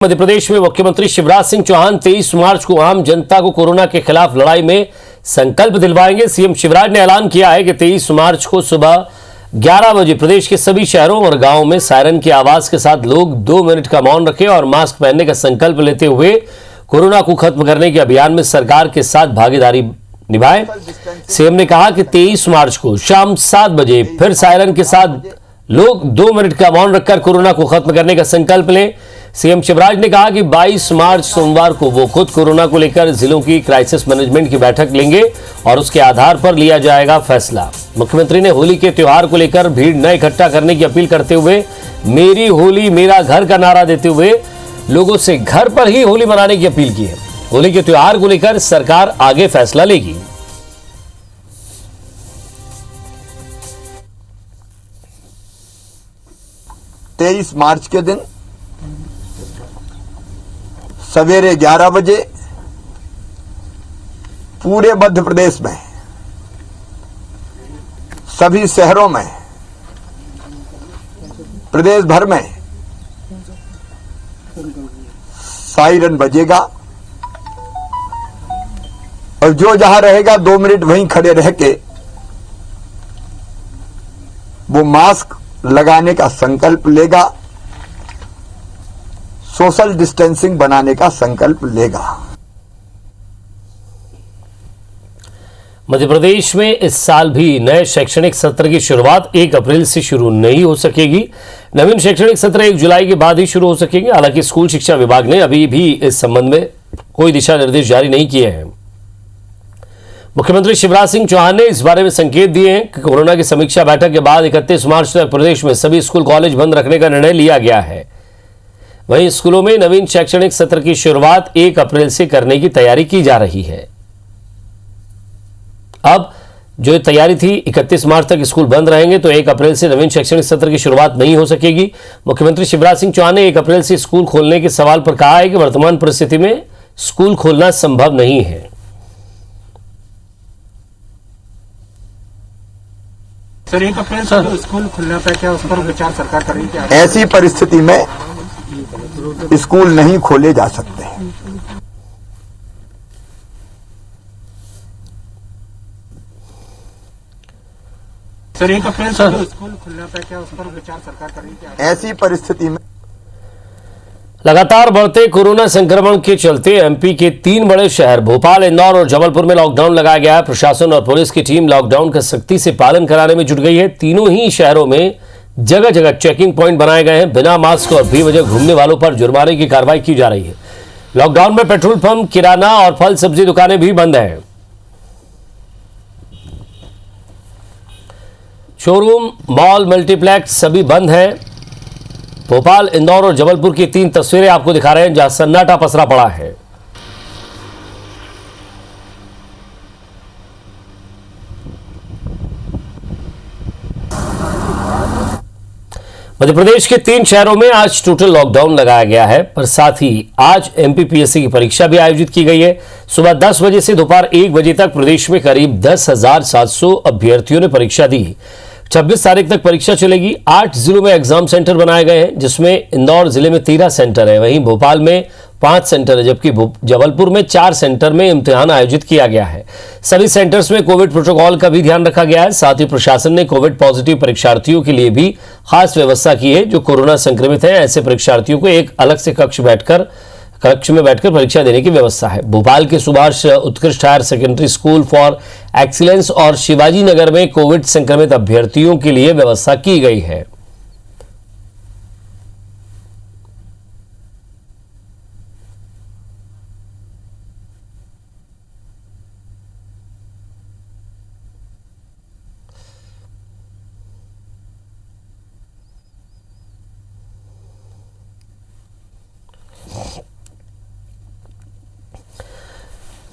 मध्य प्रदेश में मुख्यमंत्री शिवराज सिंह चौहान 23 मार्च को आम जनता को कोरोना के खिलाफ लड़ाई में संकल्प दिलवाएंगे। सीएम शिवराज ने ऐलान किया है कि 23 मार्च को सुबह 11 बजे प्रदेश के सभी शहरों और गांवों में सायरन की आवाज के साथ लोग 2 मिनट का मौन रखें और मास्क पहनने का संकल्प लेते हुए कोरोना को खत्म करने के अभियान में सरकार के साथ भागीदारी निभाएं। सीएम ने कहा कि 23 मार्च को शाम 7 बजे फिर सायरन के साथ लोग 2 मिनट का मौन रखकर कोरोना को खत्म करने का संकल्प लें। सीएम शिवराज ने कहा कि 22 मार्च सोमवार को वो खुद कोरोना को लेकर जिलों की क्राइसिस मैनेजमेंट की बैठक लेंगे और उसके आधार पर लिया जाएगा फैसला। मुख्यमंत्री ने होली के त्योहार को लेकर भीड़ न इकट्ठा करने की अपील करते हुए मेरी होली मेरा घर का नारा देते हुए लोगों से घर पर ही होली मनाने की अपील की है। होली के त्योहार को लेकर सरकार आगे फैसला लेगी। तेईस मार्च के दिन सवेरे 11 बजे पूरे मध्य प्रदेश में सभी शहरों में प्रदेश भर में सायरन बजेगा और जो जहां रहेगा 2 मिनट वहीं खड़े रह के वो मास्क लगाने का संकल्प लेगा, सोशल डिस्टेंसिंग बनाने का संकल्प लेगा। मध्य प्रदेश में इस साल भी नए शैक्षणिक सत्र की शुरुआत 1 अप्रैल से शुरू नहीं हो सकेगी। नवीन शैक्षणिक सत्र 1 जुलाई के बाद ही शुरू हो सकेंगे। हालांकि स्कूल शिक्षा विभाग ने अभी भी इस संबंध में कोई दिशा निर्देश जारी नहीं किए हैं। मुख्यमंत्री शिवराज सिंह चौहान ने इस बारे में संकेत दिए हैं कि कोरोना की समीक्षा बैठक के बाद 31 मार्च तक प्रदेश में सभी स्कूल कॉलेज बंद रखने का निर्णय लिया गया है। वहीं स्कूलों में नवीन शैक्षणिक सत्र की शुरुआत 1 अप्रैल से करने की तैयारी की जा रही है। अब जो तैयारी थी 31 मार्च तक स्कूल बंद रहेंगे तो 1 अप्रैल से नवीन शैक्षणिक सत्र की शुरुआत नहीं हो सकेगी। मुख्यमंत्री शिवराज सिंह चौहान ने 1 अप्रैल से स्कूल खोलने के सवाल पर कहा है कि वर्तमान परिस्थिति में स्कूल खोलना संभव नहीं है। सर 1 अप्रैल से स्कूल खुलना था, क्या उस पर विचार सरकार कर रही है? ऐसी परिस्थिति में स्कूल नहीं खोले जा सकते। सर 1 अप्रैल से स्कूल खुलना था, क्या उस पर विचार सरकार कर रही है? ऐसी परिस्थिति में लगातार बढ़ते कोरोना संक्रमण के चलते एमपी के 3 बड़े शहर भोपाल, इंदौर और जबलपुर में लॉकडाउन लगाया गया है। प्रशासन और पुलिस की टीम लॉकडाउन का सख्ती से पालन कराने में जुट गई है। तीनों ही शहरों में जगह जगह चेकिंग पॉइंट बनाए गए हैं। बिना मास्क और बेवजह घूमने वालों पर जुर्माने की कार्रवाई की जा रही है। लॉकडाउन में पेट्रोल पंप, किराना और फल सब्जी दुकानें भी बंद हैं। शोरूम, मॉल, मल्टीप्लेक्स सभी बंद हैं। भोपाल, इंदौर और जबलपुर की 3 तस्वीरें आपको दिखा रहे हैं जहां सन्नाटा पसरा पड़ा है। मध्य प्रदेश के 3 शहरों में आज टोटल लॉकडाउन लगाया गया है, पर साथ ही आज एमपीपीएससी की परीक्षा भी आयोजित की गई है। सुबह 10 बजे से दोपहर 1 बजे तक प्रदेश में करीब 10,700 अभ्यर्थियों ने परीक्षा दी। 26 तारीख तक परीक्षा चलेगी। 8 जिलों में एग्जाम सेंटर बनाए गए हैं, जिसमें इंदौर जिले में 13 सेंटर है, वहीं भोपाल में 5 सेंटर है, जबकि जबलपुर में 4 सेंटर में इम्तिहान आयोजित किया गया है। सभी सेंटर्स में कोविड प्रोटोकॉल का भी ध्यान रखा गया है। साथ ही प्रशासन ने कोविड पॉजिटिव परीक्षार्थियों के लिए भी खास व्यवस्था की है। जो कोरोना संक्रमित है ऐसे परीक्षार्थियों को एक अलग से कक्ष में बैठकर परीक्षा देने की व्यवस्था है। भोपाल के Subhash Utkrisht higher secondary school for excellence और शिवाजी नगर में कोविड संक्रमित अभ्यर्थियों के लिए व्यवस्था की गई है।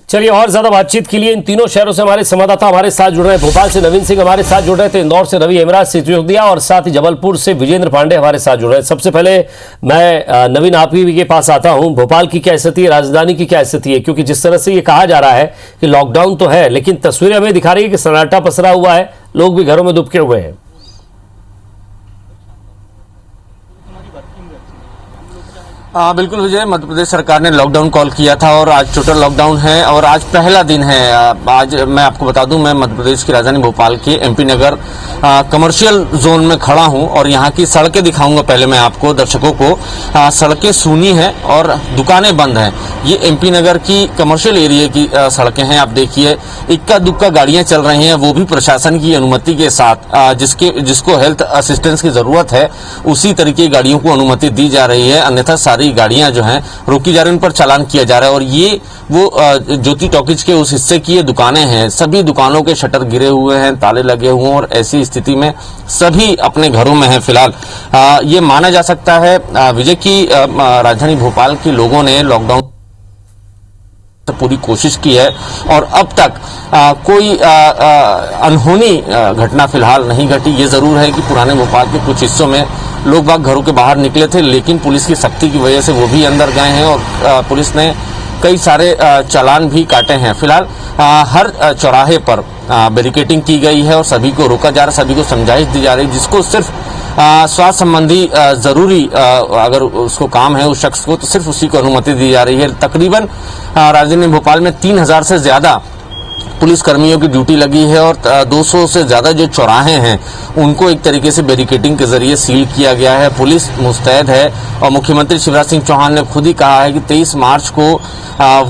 चलिए और ज्यादा बातचीत के लिए इन तीनों शहरों से हमारे संवाददाता हमारे साथ जुड़ रहे हैं। भोपाल से नवीन सिंह हमारे साथ जुड़ रहे थे, इंदौर से रवि हेमराज सिसोदिया और साथ ही जबलपुर से विजेंद्र पांडे हमारे साथ जुड़ रहे हैं। सबसे पहले मैं नवीन आप ही के पास आता हूं। भोपाल की क्या स्थिति है, राजधानी की क्या स्थिति है? क्योंकि जिस तरह से ये कहा जा रहा है कि लॉकडाउन तो है, लेकिन तस्वीरें हमें दिखा रही है कि सन्नाटा पसरा हुआ है, लोग भी घरों में दुबके हुए हैं। बिल्कुल विजय, मध्य प्रदेश सरकार ने लॉकडाउन कॉल किया था और आज टोटल लॉकडाउन है और आज पहला दिन है। आज मैं आपको बता दूं, मैं मध्य प्रदेश की राजधानी भोपाल के एमपी नगर कमर्शियल जोन में खड़ा हूं और यहां की सड़कें दिखाऊंगा पहले मैं आपको, दर्शकों को। सड़कें सूनी हैं और दुकानें बंद हैं। ये एमपी नगर की कमर्शियल एरिया की सड़कें हैं। आप देखिए, इक्का दुक्का गाड़ियां चल रही हैं, वो भी प्रशासन की अनुमति के साथ। जिसको हेल्थ असिस्टेंस की जरूरत है उसी तरीके गाड़ियों को अनुमति दी जा रही है, अन्यथा सारी गाड़ियां जो हैं रोकी जा रही, उन पर चालान किया जा रहा है। और ये वो ज्योति टॉकीज के उस हिस्से की ये दुकानें हैं। सभी दुकानों के शटर गिरे हुए हैं, ताले लगे हुए हैं और ऐसी स्थिति में सभी अपने घरों में हैं फिलहाल। ये माना जा सकता है विजय की राजधानी भोपाल के लोगों ने लॉकडाउन पूरी कोशिश की है और अब तक कोई अनहोनी घटना फिलहाल नहीं घटी। ये जरूर है कि पुराने भोपाल के कुछ हिस्सों में लोग बाग घरों के बाहर निकले थे, लेकिन पुलिस की सख्ती की वजह से वो भी अंदर गए हैं और पुलिस ने कई सारे चालान भी काटे हैं। फिलहाल हर चौराहे पर बैरिकेडिंग की गई है और सभी को रोका जा रहा है, सभी को समझाइश दी जा रही है। जिसको सिर्फ स्वास्थ्य संबंधी जरूरी अगर उसको काम है उस शख्स को, तो सिर्फ उसी को अनुमति दी जा रही है। तकरीबन राजधानी भोपाल में 3000 से ज्यादा पुलिस कर्मियों की ड्यूटी लगी है और 200 से ज्यादा जो चौराहे हैं उनको एक तरीके से बैरिकेडिंग के जरिए सील किया गया है। पुलिस मुस्तैद है और मुख्यमंत्री शिवराज सिंह चौहान ने खुद ही कहा है कि 23 मार्च को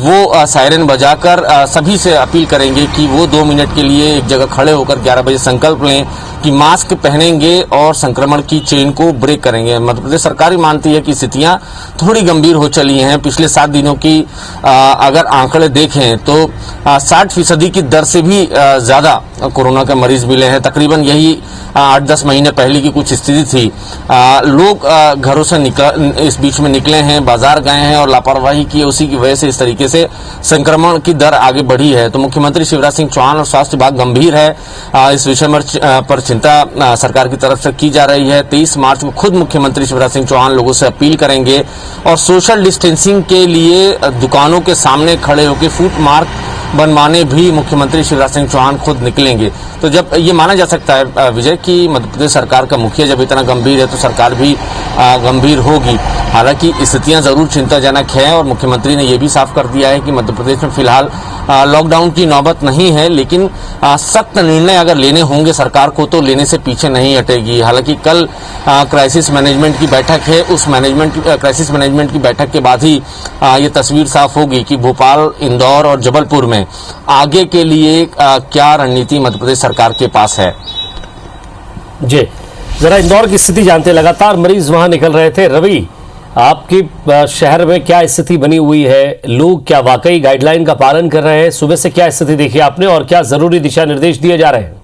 वो सायरन बजाकर सभी से अपील करेंगे कि वो 2 मिनट के लिए एक जगह खड़े होकर 11 बजे संकल्प लें कि मास्क पहनेंगे और संक्रमण की चेन को ब्रेक करेंगे। मध्य प्रदेश सरकार ही मानती है कि स्थितियां थोड़ी गंभीर हो चली हैं। पिछले 7 दिनों की अगर आंकड़े देखें तो 60% की दर से भी ज्यादा कोरोना के मरीज मिले हैं। तकरीबन यही 8-10 महीने पहले की कुछ स्थिति थी। लोग घरों से इस बीच में निकले हैं, बाजार गए हैं और लापरवाही की, उसी की वजह से इस तरीके से संक्रमण की दर आगे बढ़ी है। तो मुख्यमंत्री शिवराज सिंह चौहान और स्वास्थ्य विभाग गंभीर है। इस विषय पर चिंता सरकार की तरफ से की जा रही है। 23 मार्च को खुद मुख्यमंत्री शिवराज सिंह चौहान लोगों से अपील करेंगे और सोशल डिस्टेंसिंग के लिए दुकानों के सामने खड़े होकर फुट मार्क बनवाने भी मुख्यमंत्री शिवराज सिंह चौहान खुद निकलेंगे। तो जब ये माना जा सकता है विजय कि मध्य प्रदेश सरकार का मुखिया जब इतना गंभीर है तो सरकार भी गंभीर होगी। हालांकि स्थितियां जरूर चिंताजनक है और मुख्यमंत्री ने यह भी साफ कर दिया है कि मध्य प्रदेश में फिलहाल लॉकडाउन की नौबत नहीं है, लेकिन सख्त निर्णय अगर लेने होंगे सरकार को तो लेने से पीछे नहीं हटेगी। हालांकि कल क्राइसिस मैनेजमेंट की बैठक है, उस क्राइसिस मैनेजमेंट की बैठक के बाद ही ये तस्वीर साफ होगी कि भोपाल, इंदौर और जबलपुर में आगे के लिए क्या रणनीति मध्य प्रदेश सरकार के पास है। जी, जरा इंदौर की स्थिति जानते। लगातार मरीज वहां निकल रहे थे। रवि, आपके शहर में क्या स्थिति बनी हुई है? लोग क्या वाकई गाइडलाइन का पालन कर रहे हैं? सुबह से क्या स्थिति देखी आपने और क्या जरूरी दिशा निर्देश दिए जा रहे हैं?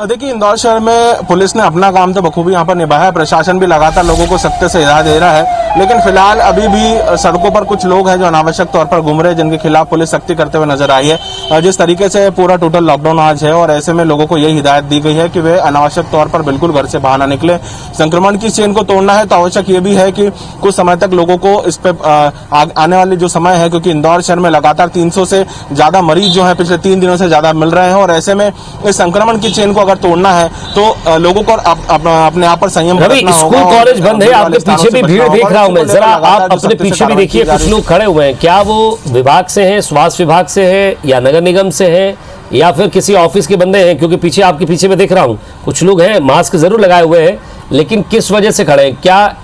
देखिए, इंदौर शहर में पुलिस ने अपना काम तो बखूबी यहाँ पर निभाया है। प्रशासन भी लगातार लोगों को सख्त से हिदायत दे रहा है, लेकिन फिलहाल अभी भी सड़कों पर कुछ लोग हैं जो अनावश्यक तौर पर घूम रहे हैं, जिनके खिलाफ पुलिस सख्ती करते हुए नजर आई है। जिस तरीके से पूरा टोटल लॉकडाउन आज है और ऐसे में लोगों को यही हिदायत दी गई है कि वे अनावश्यक तौर पर बिल्कुल घर से बाहर न निकले। संक्रमण की चेन को तोड़ना है तो आवश्यक ये भी है कि कुछ समय तक लोगों को इस पे आने वाले जो समय है, क्योंकि इंदौर शहर में लगातार 300 से ज्यादा मरीज जो है पिछले 3 दिनों से ज्यादा मिल रहे हैं और ऐसे में इस संक्रमण की चेन को अगर तोड़ना है तो लोगों को अपने आप पर संयम रवि, स्कूल कॉलेज बंद है, आपके पीछे भी भीड़ देख रहा हूं मैं। जरा आप अपने पीछे भी देखिए, कुछ लोग खड़े हुए हैं। क्या वो विभाग से हैं, स्वास्थ्य विभाग से है या नगर निगम से है या फिर किसी ऑफिस के बंदे हैं? क्योंकि पीछे आपके पीछे में देख रहा हूं कुछ लोग हैं, मास्क जरूर लगाए हुए हैं, लेकिन किस वजह से खड़े हैं? क्या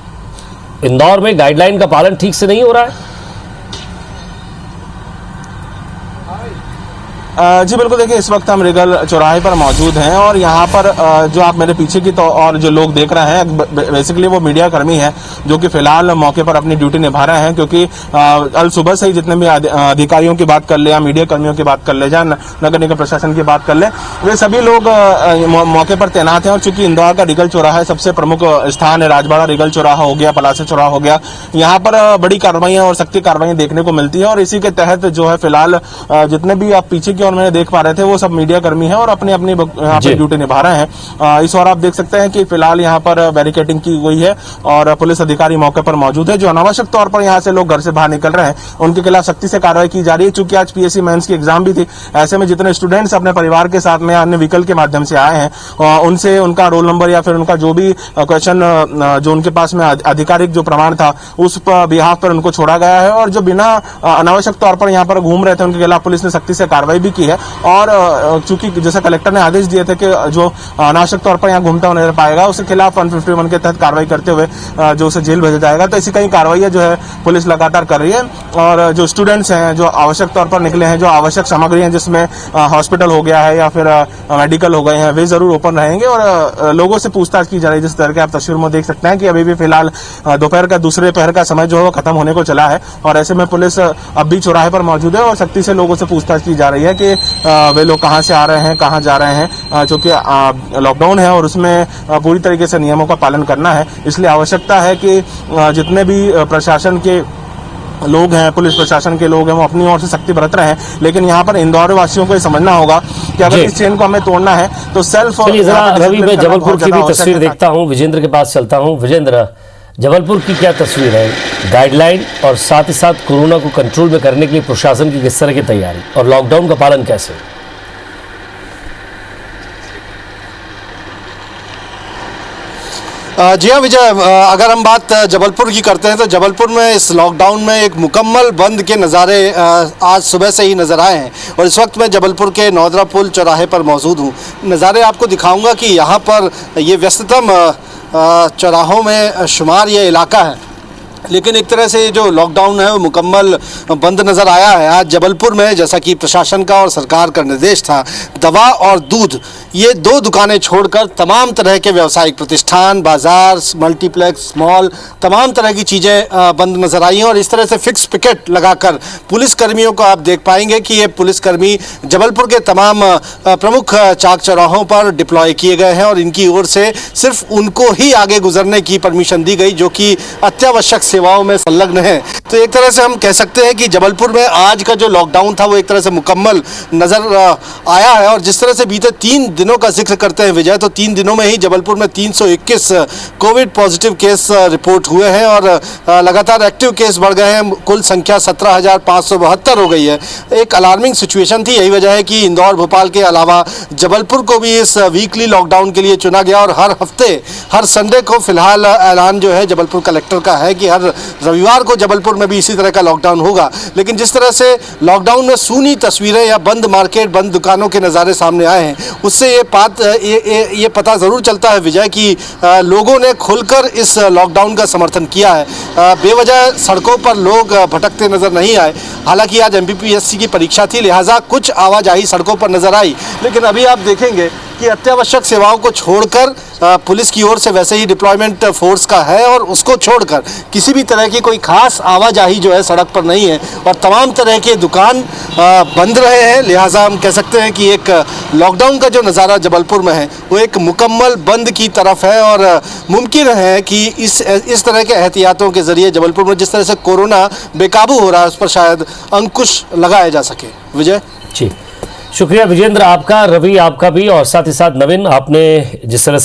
इंदौर में गाइडलाइन का पालन ठीक से नहीं हो रहा है? जी बिल्कुल, देखिए इस वक्त हम रिगल चौराहे पर मौजूद हैं और यहाँ पर जो आप मेरे पीछे की तो और जो लोग देख रहे हैं बेसिकली वो मीडिया कर्मी हैं जो कि फिलहाल मौके पर अपनी ड्यूटी निभा रहे हैं, क्योंकि कल सुबह से ही जितने भी अधिकारियों की बात कर ले या मीडिया कर्मियों की बात कर ले या नगर निगम प्रशासन की बात कर ले, वे सभी लोग मौके पर तैनात हैं। और चूंकि इंदौर का रिगल चौराहा सबसे प्रमुख स्थान है, राजबाड़ा रिगल चौराहा हो गया, पलासी चौराहा हो गया, यहाँ पर बड़ी कार्रवाइयां और सख्ती कार्रवाइयां देखने को मिलती है और इसी के तहत जो है फिलहाल जितने भी आप पीछे की और मैंने देख पा रहे थे वो सब मीडिया कर्मी हैं और अपनी अपनी यहाँ जी। पर ड्यूटी निभा रहे हैं। इस और आप देख सकते हैं कि फिलहाल यहाँ पर बैरिकेडिंग की गई है और पुलिस अधिकारी मौके पर मौजूद है। जो अनावश्यक तौर पर यहाँ से लोग घर से बाहर निकल रहे हैं उनके खिलाफ सख्ती से कार्रवाई की जा रही है। चूंकि आज पीएससी मेंस की एग्जाम भी थी, ऐसे में जितने स्टूडेंट्स अपने परिवार के साथ में अन्य व्हीकल के माध्यम से आए हैं उनसे उनका रोल नंबर या फिर उनका जो भी क्वेश्चन जो उनके पास में आधिकारिक जो प्रमाण था उस बिहाफ पर उनको छोड़ा गया है। और जो बिना अनावश्यक तौर पर यहाँ पर घूम रहे थे उनके खिलाफ पुलिस ने सख्ती से कार्रवाई भी की है। और चूंकि जैसे कलेक्टर ने आदेश दिए थे कि जो अनावश्यक तौर पर यहाँ घूमता हुआ नजर पाएगा उसके खिलाफ 151 के तहत कार्रवाई करते हुए जो उसे जेल भेजा जाएगा। तो इसी कई कार्रवाई जो है पुलिस लगातार कर रही है। और जो स्टूडेंट्स हैं जो आवश्यक तौर पर निकले हैं, जो आवश्यक सामग्री है जिसमें हॉस्पिटल हो गया है या फिर मेडिकल हो गए हैं, वे जरूर ओपन रहेंगे। और लोगों से पूछताछ की जा रही है। जिस तरह के आप तस्वीर में देख सकते हैं कि अभी भी फिलहाल दोपहर का दूसरे पहर का समय जो है वो खत्म होने को चला है और ऐसे में पुलिस अब भी चौराहे पर मौजूद है और सख्ती से लोगों से पूछताछ की जा रही है कि वे लोग कहां से आ रहे हैं, कहां जा रहे हैं। चूंकि लॉकडाउन है और उसमें पूरी तरीके से नियमों का पालन करना है, इसलिए आवश्यकता है कि जितने भी प्रशासन के लोग हैं, पुलिस प्रशासन के लोग हैं, वो अपनी ओर से सख्ती बरत रहे हैं। लेकिन यहाँ पर इंदौर वासियों को ये समझना होगा कि अगर इस चेन को हमें तोड़ना है तो सेल्फ। चलिए जरा रवि, मैं जबलपुर की भी तस्वीर देखता हूँ, विजेंद्र के पास चलता हूँ। विजेंद्र, जबलपुर की क्या तस्वीर है? गाइडलाइन और साथ ही साथ कोरोना को कंट्रोल में करने के लिए प्रशासन की किस तरह की तैयारी और लॉकडाउन का पालन कैसे? जी हाँ विजय, अगर हम बात जबलपुर की करते हैं तो जबलपुर में इस लॉकडाउन में एक मुकम्मल बंद के नज़ारे आज सुबह से ही नज़र आए हैं। और इस वक्त मैं जबलपुर के नौदरा पुल चौराहे पर मौजूद हूँ। नज़ारे आपको दिखाऊंगा कि यहाँ पर ये व्यस्ततम चौराहों में शुमार ये इलाका है, लेकिन एक तरह से जो लॉकडाउन है वो मुकम्मल बंद नज़र आया है। आज जबलपुर में जैसा कि प्रशासन का और सरकार का निर्देश था, दवा और दूध ये दो दुकानें छोड़कर तमाम तरह के व्यावसायिक प्रतिष्ठान, बाजार, मल्टीप्लेक्स, मॉल, तमाम तरह की चीज़ें बंद नज़र आई हैं। और इस तरह से फिक्स पिकेट लगाकर पुलिसकर्मियों को आप देख पाएंगे कि ये पुलिसकर्मी जबलपुर के तमाम प्रमुख चाक चौराहों पर डिप्लॉय किए गए हैं और इनकी ओर से सिर्फ उनको ही आगे गुजरने की परमिशन दी गई जो कि अत्यावश्यक सेवाओं में संलग्न है। तो एक तरह से हम कह सकते हैं कि जबलपुर में आज का जो लॉकडाउन था वो एक तरह से मुकम्मल नज़र आया है। और जिस तरह से बीते 3 दिनों का जिक्र करते हैं विजय, तो 3 दिनों में ही जबलपुर में 321 कोविड पॉजिटिव केस रिपोर्ट हुए हैं और लगातार एक्टिव केस बढ़ गए हैं। कुल संख्या 17,572 हो गई है। एक अलार्मिंग सिचुएशन थी। यही वजह है कि इंदौर, भोपाल के अलावा जबलपुर को भी इस वीकली लॉकडाउन के लिए चुना गया। और हर हफ्ते, हर संडे को फिलहाल ऐलान जो है जबलपुर कलेक्टर का है कि हर रविवार को जबलपुर में भी इसी तरह का लॉकडाउन होगा। लेकिन जिस तरह से लॉकडाउन में सूनी तस्वीरें या बंद मार्केट, बंद दुकानों के नज़ारे सामने आए हैं, उससे ये पता ज़रूर चलता है विजय कि लोगों ने खुलकर इस लॉकडाउन का समर्थन किया है। बेवजह सड़कों पर लोग भटकते नज़र नहीं आए। हालांकि आज MPPSC की परीक्षा थी, लिहाजा कुछ आवाजाही सड़कों पर नज़र आई, लेकिन अभी आप देखेंगे कि अत्यावश्यक सेवाओं को छोड़कर पुलिस की ओर से वैसे ही डिप्लॉयमेंट फोर्स का है और उसको छोड़कर किसी भी तरह की कोई खास आवाजाही जो है सड़क पर नहीं है और तमाम तरह के दुकान बंद रहे हैं। लिहाजा हम कह सकते हैं कि एक लॉकडाउन का जो नज़ारा जबलपुर में है वो एक मुकम्मल बंद की तरफ है। और मुमकिन है कि इस तरह के एहतियातों के ज़रिए जबलपुर में जिस तरह से कोरोना बेकाबू हो रहा है उस पर शायद अंकुश लगाया जा सके। विजय जी, शुक्रिया विजेंद्र आपका, रवि आपका भी, और साथ ही साथ नवीन, आपने जिस तरह से